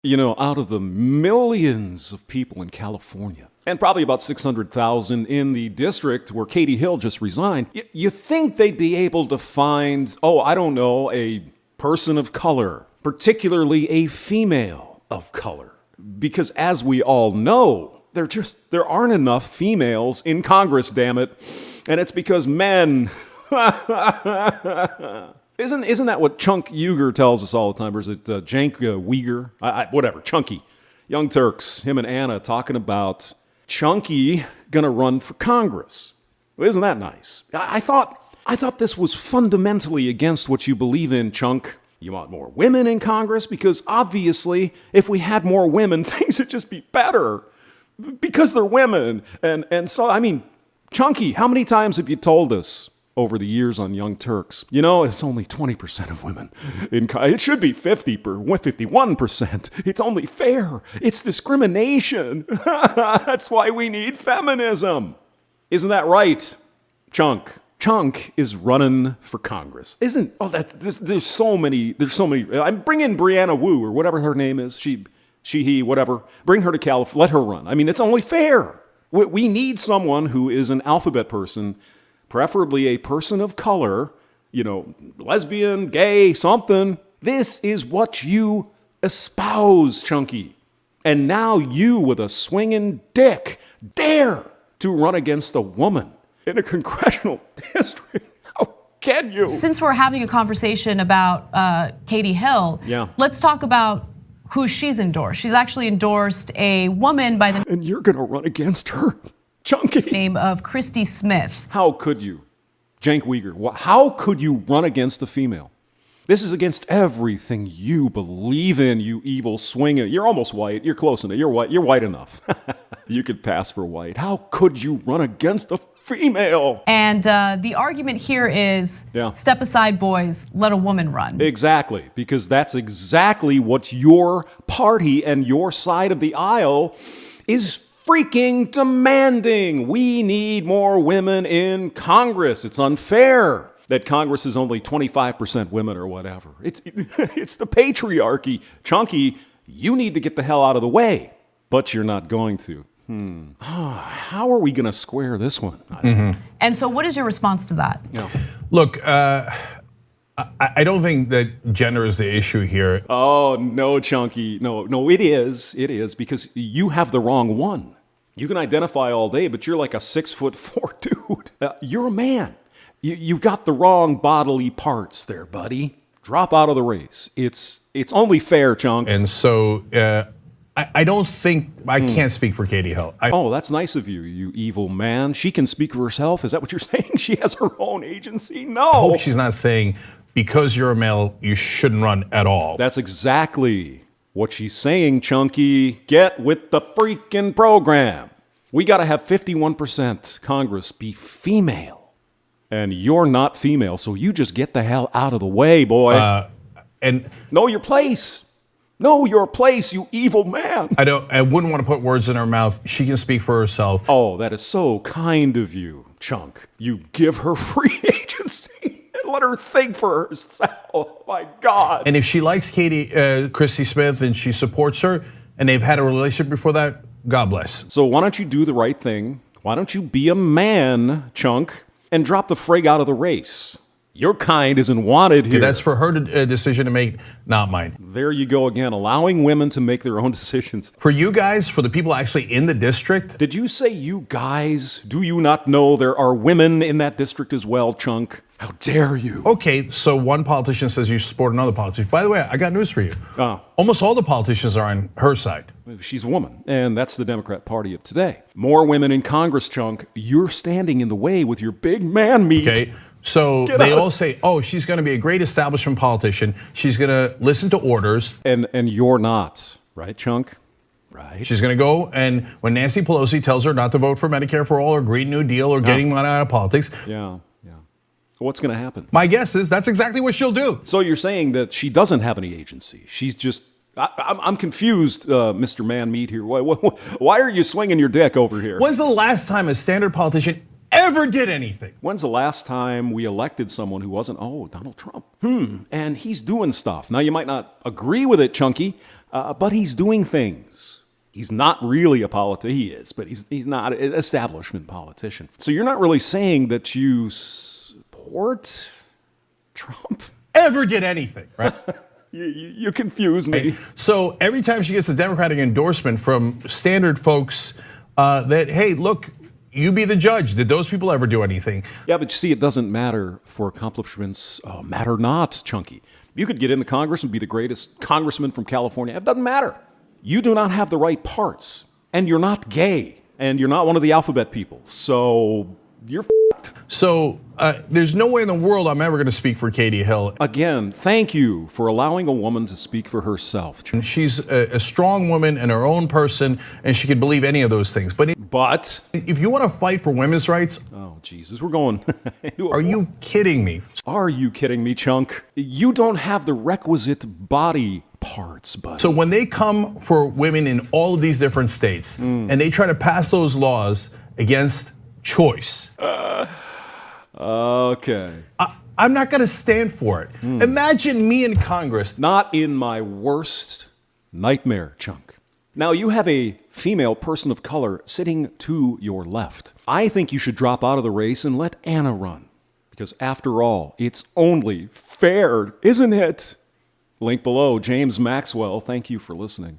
You know, out of the millions of people in California, and probably about 600,000 in the district where Katie Hill just resigned, you think they'd be able to find, I don't know, a person of color, particularly a female of color. Because as we all know, there aren't enough females in Congress, damn it. And it's because men... Isn't that what Cenk Uygur tells us all the time? Or is it Cenk Uygur? Whatever, Chunky. Young Turks, him and Anna talking about Chunky gonna run for Congress. Well, isn't that nice? I thought this was fundamentally against what you believe in, Chunk. You want more women in Congress? Because obviously, if we had more women, things would just be better. Because they're women. And so, I mean, Chunky, how many times have you told us over the years on Young Turks, it's only 20% of women. It should be 51%. It's only fair. It's discrimination. That's why we need feminism. Isn't that right, Chunk? Chunk is running for Congress. There's so many. I'm bringing Brianna Wu or whatever her name is. He, whatever. Bring her to California. Let her run. I mean, it's only fair. We need someone who is an alphabet person, preferably a person of color, lesbian, gay, something. This is what you espouse, Chunky. And now you, with a swinging dick, dare to run against a woman in a congressional district. How can you? Since we're having a conversation about Katie Hill, let's talk about who she's endorsed. She's actually endorsed a woman by the... And you're gonna run against her? Chunky. Name of Christy Smith. How could you? Cenk Uygur, how could you run against a female? This is against everything you believe in, you evil swinger. You're almost white. You're close enough. You're white. You're white enough. You could pass for white. How could you run against a female? And the argument here is step aside, boys, let a woman run. Exactly, because that's exactly what your party and your side of the aisle is freaking demanding. We need more women in Congress. It's unfair that Congress is only 25% women or whatever. It's the patriarchy. Chunky, you need to get the hell out of the way. But you're not going to. How are we going to square this one? And so what is your response to that? Look, I don't think that gender is the issue here. Oh, no, Chunky. No, it is. It is, because you have the wrong one. You can identify all day, but you're like a 6'4" dude. You're a man. You've got the wrong bodily parts there, buddy. Drop out of the race. It's only fair, Chunk. And so I don't think, I can't speak for Katie Hill. That's nice of you, you evil man. She can speak for herself. Is that what you're saying? She has her own agency? No. I hope she's not saying, because you're a male, you shouldn't run at all. That's exactly what she's saying, Chunky. Get with the freaking program. We got to have 51% Congress be female. And you're not female, so you just get the hell out of the way, boy. And know your place. Know your place, you evil man. I wouldn't want to put words in her mouth. She can speak for herself. Oh, that is so kind of you, Chunk. You give her free agency. Let her think for herself. Oh my God. And if she likes Christy Smith, and she supports her, and they've had a relationship before that, God bless. So why don't you do the right thing? Why don't you be a man, Chunk, and drop the frig out of the race? Your kind isn't wanted here. That's for her decision to make, not mine. There you go again, allowing women to make their own decisions. For you guys, for the people actually in the district. Did you say you guys? Do you not know there are women in that district as well, Chunk? How dare you? Okay, so one politician says you support another politician. By the way, I got news for you. Almost all the politicians are on her side. She's a woman, and that's the Democrat Party of today. More women in Congress, Chunk. You're standing in the way with your big man meat. Okay. So they all say, she's gonna be a great establishment politician. She's gonna listen to orders. And you're not, right, Chunk? Right. She's gonna go, and when Nancy Pelosi tells her not to vote for Medicare for all or Green New Deal or getting money out of politics. Yeah. What's gonna happen? My guess is that's exactly what she'll do. So you're saying that she doesn't have any agency. She's just, I'm confused, Mr. Man Meat here. Why are you swinging your dick over here? When's the last time a standard politician ever did anything. When's the last time we elected someone who wasn't, Donald Trump? And he's doing stuff. Now, you might not agree with it, Chunky, but he's doing things. He's not really a politician. He is, but he's not an establishment politician. So you're not really saying that you support Trump? Ever did anything, right? You confuse me. So every time she gets a Democratic endorsement from standard folks that, hey, look, you be the judge. Did those people ever do anything? Yeah, but you see, it doesn't matter for accomplishments. Matter not, Chunky. You could get in the Congress and be the greatest congressman from California. It doesn't matter. You do not have the right parts, and you're not gay, and you're not one of the alphabet people. So you're f***ed. So there's no way in the world I'm ever going to speak for Katie Hill. Again, thank you for allowing a woman to speak for herself. She's a strong woman and her own person, and she can believe any of those things. But if you want to fight for women's rights, oh Jesus, we're going. Are you kidding me? Are you kidding me, Chunk? You don't have the requisite body parts, buddy. So when they come for women in all of these different states, and they try to pass those laws against choice. Okay. I'm not going to stand for it. Imagine me in Congress. Not in my worst nightmare, Chunk. Now, you have a female person of color sitting to your left. I think you should drop out of the race and let Anna run. Because after all, it's only fair, isn't it? Link below, James Maxwell. Thank you for listening.